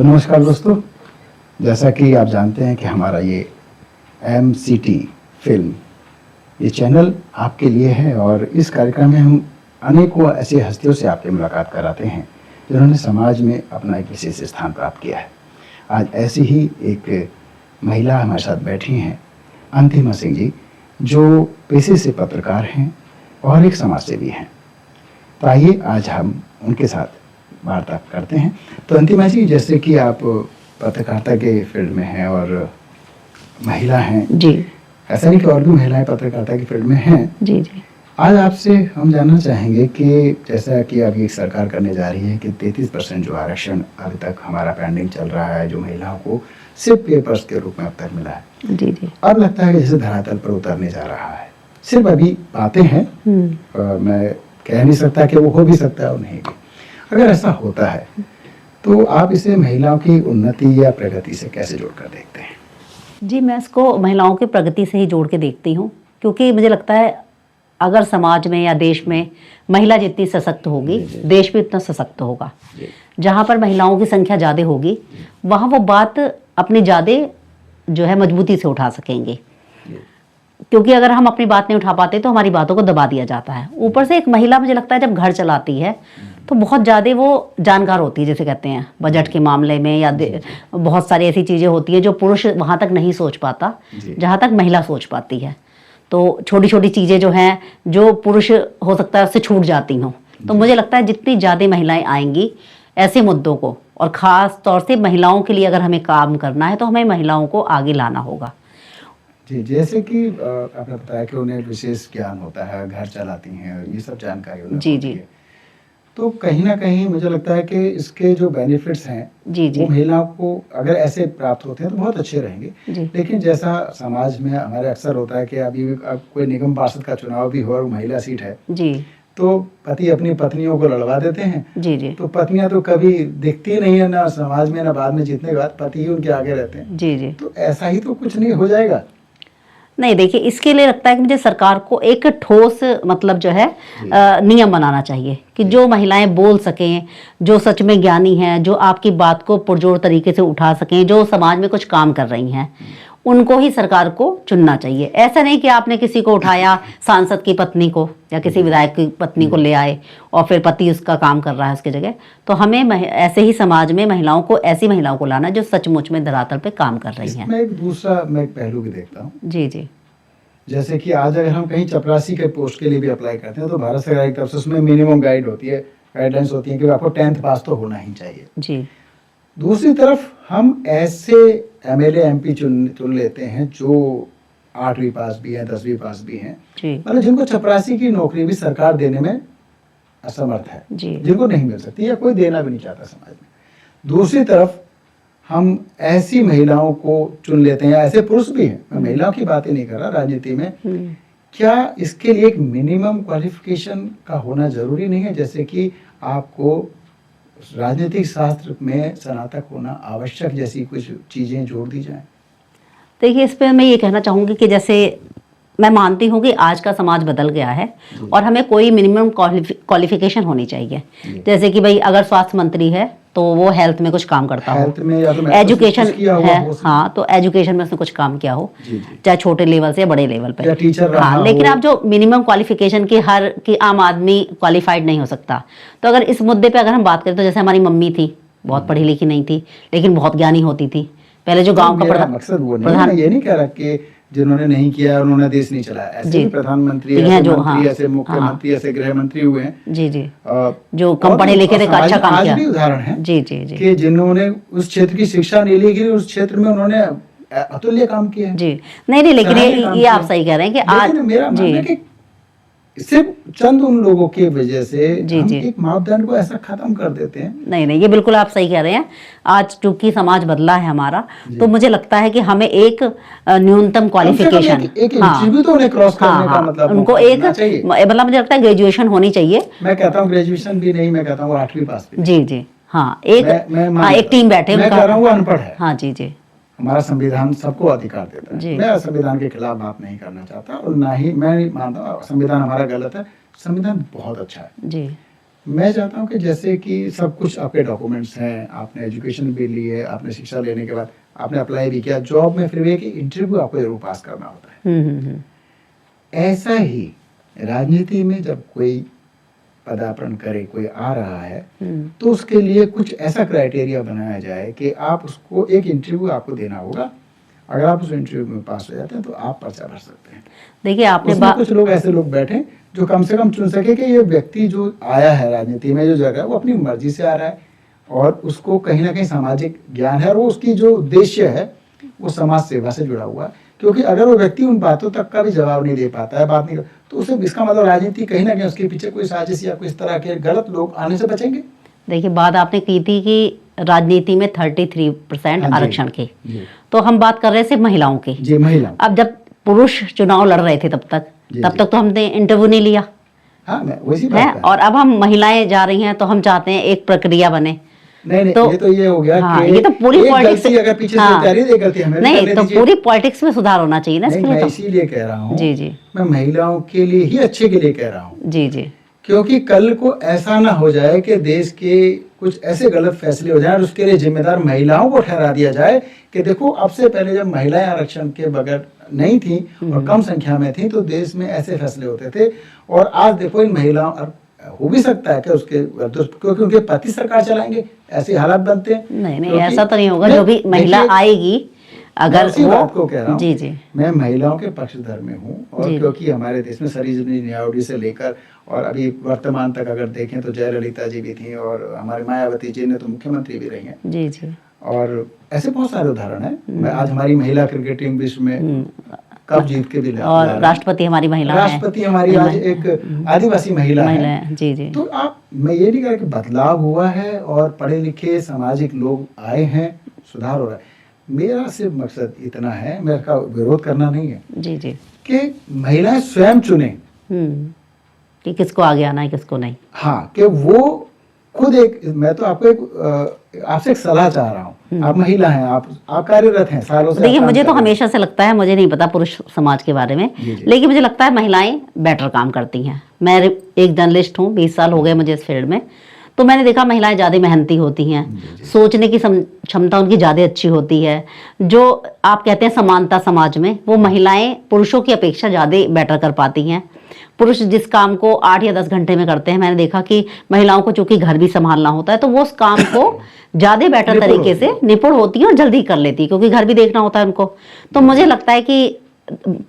नमस्कार दोस्तों, जैसा कि आप जानते हैं कि हमारा ये MCT फिल्म ये चैनल आपके लिए है और इस कार्यक्रम में हम अनेकों ऐसी हस्तियों से आपकी मुलाकात कराते हैं जिन्होंने समाज में अपना एक विशेष स्थान प्राप्त किया है। आज ऐसी ही एक महिला हमारे साथ बैठी हैं, अंतिमा सिंह जी, जो पेशे से पत्रकार हैं और एक समाज सेवी हैं। तो आइए आज हम उनके साथ वार्ता करते हैं। तो अंतिमा जी, जैसे कि आप पत्रकारिता के फील्ड में हैं और महिला हैं जी, ऐसा नहीं कि और भी महिलाएं पत्रकारिता की फील्ड में हैं। जी जी आज आपसे हम जानना चाहेंगे कि जैसा कि अभी एक सरकार करने जा रही है कि 33% जो आरक्षण अभी तक हमारा पेंडिंग चल रहा है, जो महिलाओं को सिर्फ पेपर्स के रूप में अब तक मिला है, जी जी अब लगता है कि जैसे धरातल पर उतरने जा रहा है। सिर्फ अभी बातें हैं, मैं कह नहीं सकता कि वो हो भी सकता है और नहीं भी। अगर ऐसा होता है तो आप इसे महिलाओं की उन्नति या प्रगति से कैसे जोड़कर देखते हैं? जी, मैं इसको महिलाओं की प्रगति से ही जोड़ के देखती हूँ, क्योंकि मुझे लगता है अगर समाज में या देश में महिला जितनी सशक्त होगी, देश भी उतना सशक्त होगा। जहाँ पर महिलाओं की संख्या ज़्यादा होगी वहाँ वो बात अपनी ज़्यादा जो है मजबूती से उठा सकेंगे, क्योंकि अगर हम अपनी बात नहीं उठा पाते तो हमारी बातों को दबा दिया जाता है। ऊपर से एक महिला मुझे लगता है जब घर चलाती है तो बहुत ज़्यादा वो जानकार होती है, जैसे कहते हैं बजट के मामले में या बहुत सारी ऐसी चीज़ें होती हैं जो पुरुष वहाँ तक नहीं सोच पाता जहाँ तक महिला सोच पाती है। तो छोटी छोटी चीज़ें जो हैं जो पुरुष हो सकता है उससे छूट जाती हों। तो मुझे लगता है जितनी ज़्यादा महिलाएं आएंगी ऐसे मुद्दों को, और ख़ास तौर से महिलाओं के लिए अगर हमें काम करना है तो हमें महिलाओं को आगे लाना होगा। जी, जैसे कि आपने बताया कि उन्हें विशेष ज्ञान होता है, घर चलाती हैं, ये सब जानकारी उन्हें जी होती जी है। तो कहीं ना कहीं मुझे लगता है कि इसके जो बेनिफिट्स हैं जी जी वो महिलाओं को अगर ऐसे प्राप्त होते हैं तो बहुत अच्छे रहेंगे। जी लेकिन जैसा समाज में हमारे अक्सर होता है कि अभी अब कोई निगम पार्षद का चुनाव भी हो और महिला सीट है जी तो पति अपनी पत्नियों को लड़वा देते हैं। जी जी तो पत्नियां तो कभी दिखती नहीं है ना समाज में ना बाद में, जीतने के बाद पति ही उनके आगे रहते हैं। जी जी तो ऐसा ही तो कुछ नहीं हो जाएगा। नहीं, देखिए इसके लिए लगता है कि मुझे सरकार को एक ठोस मतलब जो है नियम बनाना चाहिए कि जो महिलाएं बोल सकें, जो सच में ज्ञानी हैं, जो आपकी बात को पुरजोर तरीके से उठा सकें, जो समाज में कुछ काम कर रही हैं, उनको ही सरकार को चुनना चाहिए। ऐसा नहीं कि आपने किसी को उठाया, सांसद की पत्नी को या किसी विधायक की पत्नी को ले आए और फिर पति उसका काम कर रहा है उसकी जगह। तो हमें ऐसे ही समाज में महिलाओं को, ऐसी महिलाओं को लाना जो सचमुच में धरातल पे काम कर रही हैं। मैं एक पहलू भी देखता हूँ। जी जी जैसे कि आज अगर हम कहीं चपरासी के पोस्ट के लिए भी अप्लाई करते हैं तो भारत सरकार की तरफ से उसमें मिनिमम गाइडलाइंस होती है कि आपको 10th पास तो होना ही चाहिए। जी दूसरी तरफ हम ऐसे MLA MP चुन लेते हैं जो 8वीं पास भी हैं, 10वीं पास भी हैं, जी मतलब जिनको चपरासी की नौकरी भी सरकार देने में असमर्थ है, जी जिनको नहीं मिल सकती या कोई देना भी नहीं चाहता समाज में। दूसरी तरफ हम ऐसी महिलाओं को चुन लेते हैं, ऐसे पुरुष भी हैं, मैं महिलाओं की बातें नहीं कर रहा, राजनीति में क्या इसके लिए एक मिनिमम क्वालिफिकेशन का होना जरूरी नहीं है? जैसे कि आपको राजनीतिक शास्त्र में स्नातक होना आवश्यक, जैसी कुछ चीजें जोड़ दी जाएं। देखिए, इस पे मैं ये कहना चाहूँगी कि जैसे मैं मानती हूँ कि आज का समाज बदल गया है और हमें कोई मिनिमम क्वालिफिकेशन होनी चाहिए। जैसे कि भाई अगर स्वास्थ्य मंत्री है तो वो हेल्थ में कुछ काम करता हो, एजुकेशन है, हाँ, तो एजुकेशन में उसने कुछ काम किया हो, चाहे छोटे लेवल से या बड़े लेवल पे, टीचर हाँ। लेकिन आप जो मिनिमम क्वालिफिकेशन की आम आदमी क्वालिफाइड नहीं हो सकता। तो अगर इस मुद्दे पे अगर हम बात करें तो जैसे हमारी मम्मी थी, बहुत पढ़ी लिखी नहीं थी लेकिन बहुत ज्ञानी होती थी। पहले जो गाँव का मकसद वो नहीं, मैं ये नहीं कह रहा कि जिन्होंने नहीं किया उन्होंने देश नहीं चलाया, ऐसे भी प्रधानमंत्री, ऐसे जो मंत्री, ऐसे मुख्यमंत्री, ऐसे गृह मंत्री हुए हैं। जी जी जो कम पढ़े लिखे थे, अच्छा काम किया। आज भी उदाहरण है जी जी जी कि जिन्होंने उस क्षेत्र की शिक्षा नहीं ली, लेकिन उस क्षेत्र में उन्होंने अतुल्य काम किया है। जी। नहीं, लेकिन ये आप सही कह रहे हैं कि आज मेरा मानना है कि सिर्फ चंद उन लोगों की वजह से हम एक मापदंड को ऐसा खत्म कर देते हैं। नहीं, ये बिल्कुल आप सही कह रहे हैं। आज चूंकि समाज बदला है हमारा, तो मुझे लगता है कि हमें एक न्यूनतम क्वालिफिकेशन, उनको एक मतलब मुझे लगता है ग्रेजुएशन होनी चाहिए। मैं कहता हूँ ग्रेजुएशन भी नहीं, मैं कहता हूँ 8वीं पास भी। जी जी हाँ, एक टीम बैठे, मैं कह रहा हूँ वो अनपढ़ है। हाँ जी जी हमारा संविधान सबको अधिकार देता है। मैं संविधान के खिलाफ बात नहीं करना चाहता और ना ही मैं नहीं मानता संविधान हमारा गलत है। संविधान बहुत अच्छा है जी, मैं चाहता हूँ कि जैसे कि सब कुछ आपके डॉक्यूमेंट्स हैं, आपने एजुकेशन भी ली है, आपने शिक्षा लेने के बाद आपने अप्लाई भी किया, जॉब में फिर भी कि इंटरव्यू आपको जरूर पास करना होता है। ऐसा ही राजनीति में जब कोई पदार्पण करे, कोई आ रहा है, तो उसके लिए कुछ ऐसा क्राइटेरिया बनाया जाए कि आप उसको एक इंटरव्यू आपको देना होगा। अगर आप उस इंटरव्यू में पास हो जाते हैं तो आप पर्चा भर सकते हैं। देखिए आपने कुछ लोग ऐसे लोग बैठे जो कम से कम चुन सके कि ये व्यक्ति जो आया है राजनीति में, जो जगह वो अपनी मर्जी से आ रहा है और उसको कहीं ना कहीं सामाजिक ज्ञान है और वो उसकी जो उद्देश्य है वो समाज सेवा से जुड़ा हुआ है। क्योंकि अगर वो व्यक्ति उन बातों तक का भी जवाब नहीं दे पाता है, बात नहीं, तो उसे इसका मतलब राजनीति कहीं ना कहीं उसके पीछे कोई साजिश या कोई इस तरह के गलत लोग आने से बचेंगे। देखिए बात आपने की थी कि राजनीति में 33% आरक्षण की, तो हम बात कर रहे थे महिलाओं की। जी, महिला। अब जब पुरुष चुनाव लड़ रहे थे तब तक तो हमने इंटरव्यू नहीं लिया। हाँ, वैसी बात है। और अब हम महिलाएं जा रही हैं तो हम चाहते हैं एक प्रक्रिया बने। नहीं, तो ये हो गया हाँ, कि ये तो पूरी पॉलिटिक्स अगर पीछे से जा रही है, गलती हमें नहीं, तो पूरी पॉलिटिक्स में सुधार होना चाहिए ना। मैं इसीलिए कह रहा हूँ, जी, मैं महिलाओं के लिए ही अच्छे के लिए कह रहा हूँ। जी, क्योंकि कल को ऐसा ना हो जाए कि देश के कुछ ऐसे गलत फैसले हो जाए और उसके लिए जिम्मेदार महिलाओं को ठहरा दिया जाए कि देखो, अब से पहले जब महिलाएं आरक्षण के बगैर नहीं थी और कम संख्या में थी तो देश में ऐसे फैसले होते थे, और आज देखो इन महिलाओं, हो भी सकता है कि उसके क्योंकि उनके पति सरकार चलाएंगे, ऐसे हालात बनते हैं। नहीं, ऐसा तो नहीं होगा। जो भी महिला आएगी, अगर वो बात को कह रहा हूँ, जी, मैं महिलाओं के पक्षधर में हूँ। और क्योंकि हमारे देश में सरोजिनी नायडू से लेकर और अभी वर्तमान तक अगर देखें तो जयललिता जी भी थी और हमारी मायावती जी ने तो मुख्यमंत्री भी रही हैं। जी। और ऐसे बहुत सारे उदाहरण हैं। आज हमारी महिला क्रिकेट टीम विश्व में कप जीत के भी और राष्ट्रपति हमारी महिला है। राष्ट्रपति हमारी आज एक आदिवासी महिला है। जी। तो मैं ये नहीं कह रहा कि बदलाव हुआ है और पढ़े लिखे सामाजिक लोग आए हैं, सुधार हो रहा है। मेरा सिर्फ मकसद इतना है, मेरा विरोध करना नहीं है जी, कि महिलाएं स्वयं चुने कि किसको आगे आना है, किसको नहीं। हाँ, कि वो खुद मैं तो आपको आपसे एक सलाह चाह रहा हूँ। आप महिला हैं, आप कार्यरत हैं सालों से। देखिए मुझे तो हमेशा से लगता है, मुझे नहीं पता पुरुष समाज के बारे में, लेकिन मुझे लगता है महिलाएं बेटर काम करती हैं। मैं एक जर्नलिस्ट हूँ, 20 साल हो गए मुझे इस फील्ड में, तो मैंने देखा महिलाएं ज़्यादा मेहनती होती हैं, सोचने की क्षमता उनकी ज़्यादा अच्छी होती है। जो आप कहते हैं समानता समाज में, वो महिलाएं पुरुषों की अपेक्षा ज़्यादा बेटर कर पाती हैं। पुरुष जिस काम को 8 या 10 घंटे में करते हैं, मैंने देखा कि महिलाओं को चूंकि घर भी संभालना होता है तो वो उस काम को ज़्यादा बेटर तरीके से निपुण होती है और जल्दी कर लेती है, क्योंकि घर भी देखना होता है उनको। तो मुझे लगता है कि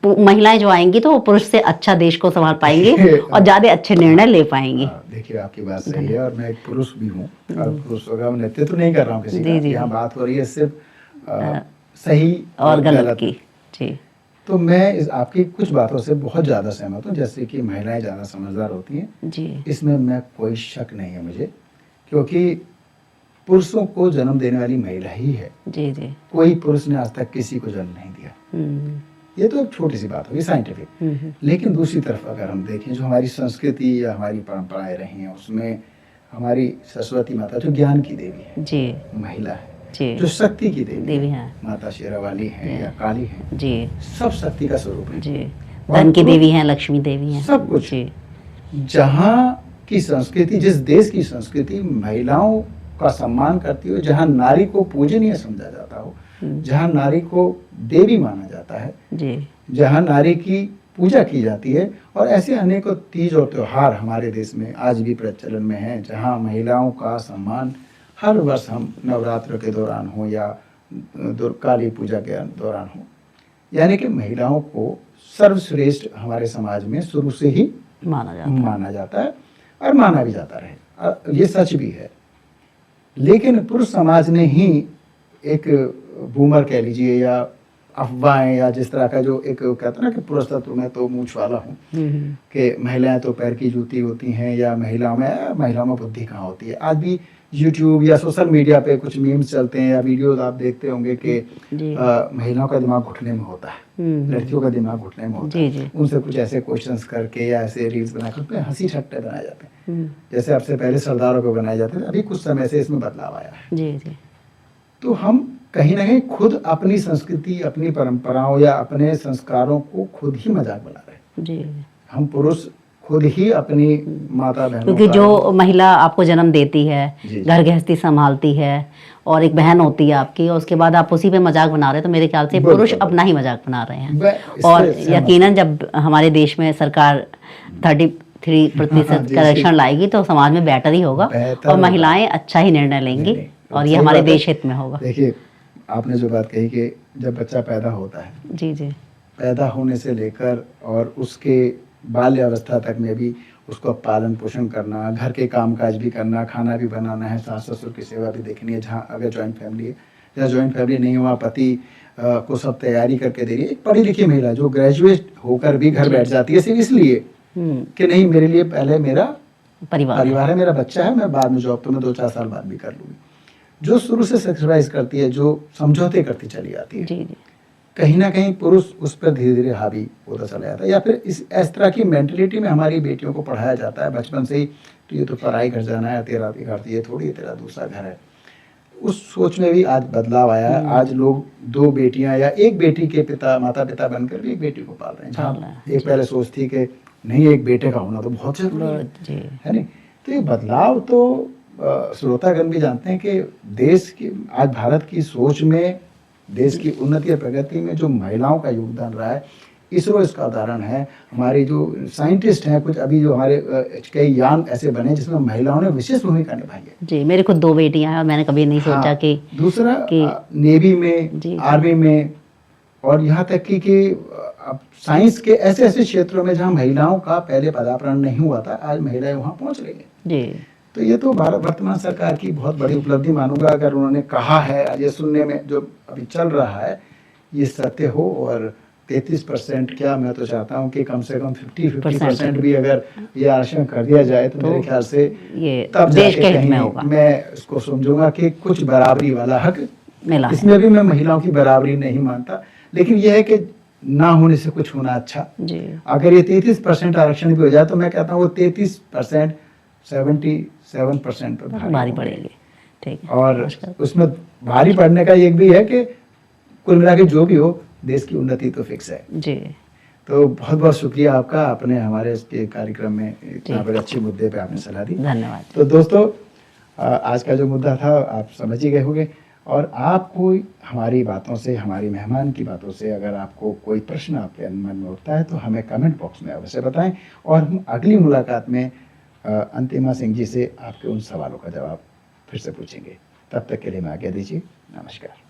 महिलाएं जो आएंगी तो वो पुरुष से अच्छा देश को संभाल पाएंगी और ज्यादा अच्छे निर्णय ले पाएंगी। देखिए आपकी बात सही है, और मैं एक पुरुष भी हूँ और पुरुषों का नेतृत्व तो नहीं कर रहा हूँ किसी का। यहाँ बात हो रही है सिर्फ सही और गलत की। जी, तो मैं आपकी कुछ बातों से बहुत ज्यादा सहमत हूँ, जैसे कि महिलाएं ज्यादा समझदार होती हैं जी, इसमें मैं कोई शक नहीं है मुझे, क्योंकि पुरुषों को जन्म देने वाली महिला ही है। जी, कोई पुरुष ने आज तक किसी को जन्म नहीं दिया। ये तो एक छोटी सी बात होगी साइंटिफिक। लेकिन दूसरी तरफ अगर हम देखें, जो हमारी संस्कृति या हमारी परंपराएं रही हैं, उसमें हमारी सरस्वती माता जो ज्ञान की देवी है जी, महिला है जी, जो शक्ति की देवी है, माता शेरावाली है या काली है जी, सब शक्ति का स्वरूप है जी, धन की देवी है, लक्ष्मी देवी है, सब कुछ। जहाँ की संस्कृति, जिस देश की संस्कृति महिलाओं का सम्मान करती हो, जहाँ नारी को पूजनीय समझा जाता हो, जहाँ नारी को देवी माना जाता है जी, जहाँ नारी की पूजा की जाती है, और ऐसे अनेकों तीज और त्योहार हमारे देश में आज भी प्रचलन में हैं, जहाँ महिलाओं का सम्मान हर वर्ष हम नवरात्र के दौरान हो या काली पूजा के दौरान हो, यानी कि महिलाओं को सर्वश्रेष्ठ हमारे समाज में शुरू से ही माना जाता है और माना भी जाता रहे। ये सच भी है। लेकिन पुरुष समाज ने ही एक बूमर कह लीजिए या अफवाहें या जिस तरह का जो एक कहते हैं ना कि पुरुष तत्व में तो मूंछ वाला हूँ कि महिलाएं तो पैर की जूती होती हैं या महिलाओं में बुद्धि कहाँ होती है। आज भी यूट्यूब या सोशल मीडिया पे कुछ मीम्स चलते हैं या वीडियोस आप देखते होंगे कि महिलाओं का दिमाग घुटने में होता है, लड़कियों का दिमाग घुटने में होता है। उनसे कुछ ऐसे क्वेश्चंस करके या ऐसे रील्स बनाकर हंसी ठट्टे बनाए जाते हैं, जैसे अब से पहले सरदारों को बनाए जाते थे। अभी कुछ समय से इसमें बदलाव आया है। तो हम कहीं ना कहीं खुद अपनी संस्कृति, अपनी परंपराओं या अपने संस्कारों को खुद ही मजाक बना रहे हैं। हम पुरुष खुद ही अपनी माता बहनों क्योंकि का- जो महिला आपको जन्म देती है, जी, जी। घर गृहस्थी संभालती है और एक बहन होती है आपकी, और उसके बाद आप उसी पे मजाक बना रहे हैं, तो मेरे ख्याल से बिल्कुल, पुरुष बिल्कुल। अपना ही मजाक बना रहे हैं। मैं इससे और सहमत यकीनन जब हमारे देश में सरकार 33% हाँ, जी, आरक्षण जी। लाएगी तो समाज में बेहतर ही होगा बेहतर और होगा। महिलाएं अच्छा ही निर्णय लेंगी, नहीं, और ये सही हमारे बात है। देश हित में होगा। देखिए, आपने जो बात कही कि जब बच्चा पैदा होता है, जी जी पैदा होने से लेकर और उसके बाल्यावस्था तक में भी उसको पालन पोषण करना, घर के कामकाज भी करना, खाना भी बनाना है, सास ससुर की सेवा भी देखनी है, जहाँ अगर जॉइंट फैमिली है, या जॉइंट फैमिली नहीं हुआ, पति को सब तैयारी करके दे रही है। एक पढ़ी लिखी महिला जो ग्रेजुएट होकर भी घर बैठ जाती है सिर्फ इसलिए कि नहीं, मेरे लिए पहले मेरा परिवार है, मेरा बच्चा है, मैं बाद में जॉब तो मैं 2-4 साल बाद भी कर लूँगी। जो शुरू से सेक्रीफाइस करती है, जो समझौते करती चली आती है, जी जी कहीं ना कहीं पुरुष उस पर धीरे धीरे हावी होता चला जाता है। या फिर इस तरह की मेंटलिटी में हमारी बेटियों को पढ़ाया जाता है बचपन से ही, तो ये तो पराई घर जाना है, तेरा घर तो ये थोड़ी है, तेरा दूसरा घर है। उस सोच में भी आज बदलाव आया है। आज लोग 2 बेटियां या 1 बेटी के माता पिता बनकर भी 1 बेटी को पाल रहे हैं, जहाँ एक पहले सोच थी कि नहीं, एक बेटे का होना तो बहुत जरूरी है नहीं। तो ये बदलाव तो श्रोतागण भी जानते हैं कि देश की, आज भारत की सोच में, देश की उन्नति और प्रगति में जो महिलाओं का योगदान रहा है, इसरो इसका उदाहरण है। हमारे जो साइंटिस्ट हैं, कुछ अभी जो हमारे कई यान ऐसे बने जिसमें महिलाओं ने विशेष भूमिका निभाई है। जी, मेरे खुद 2 बेटियां हैं और मैंने कभी नहीं सोचा हाँ, कि दूसरा कि नेवी में, आर्मी में, और यहाँ तक कि अब साइंस के ऐसे ऐसे क्षेत्रों में जहाँ महिलाओं का पहले पदार्पण नहीं हुआ था, आज महिलाएं वहाँ पहुँच रही हैं। जी, तो ये तो भारत वर्तमान सरकार की बहुत बड़ी उपलब्धि मानूंगा। अगर उन्होंने कहा है, ये सुनने में जो अभी चल रहा है ये सत्य हो, और 33% क्या, मैं तो चाहता हूँ कि कम से कम 50% भी अगर ये आरक्षण कर दिया जाए तो मेरे ख्याल से ये तब देश के हित कहीं में होगा। मैं इसको समझूंगा कि कुछ बराबरी वाला हक मिला। इसमें भी मैं महिलाओं की बराबरी नहीं मानता, लेकिन यह है कि ना होने से कुछ होना अच्छा। जी। अगर ये 33% आरक्षण भी हो जाए तो मैं कहता हूँ वो 33% 77% पर भारी पड़ेगी। ठीक है। और उसमें भारी पड़ने का एक भी है कि कुल मिला के जो भी हो, देश की उन्नति तो फिक्स है। जी। तो बहुत बहुत शुक्रिया आपका, आपने हमारे इसके कार्यक्रम में इतना बड़े अच्छे मुद्दे पे आपने सलाह दी। धन्यवाद। तो दोस्तों, आज का जो मुद्दा था आप समझ ही गए होंगे, और आपको हमारी बातों से, हमारी मेहमान की बातों से अगर आपको कोई प्रश्न आपके मन में उठता है तो हमें कमेंट बॉक्स में अवश्य बताएं, और हम अगली मुलाकात में अंतिमा सिंह जी से आपके उन सवालों का जवाब फिर से पूछेंगे। तब तक के लिए मैं आज्ञा दीजिए। नमस्कार।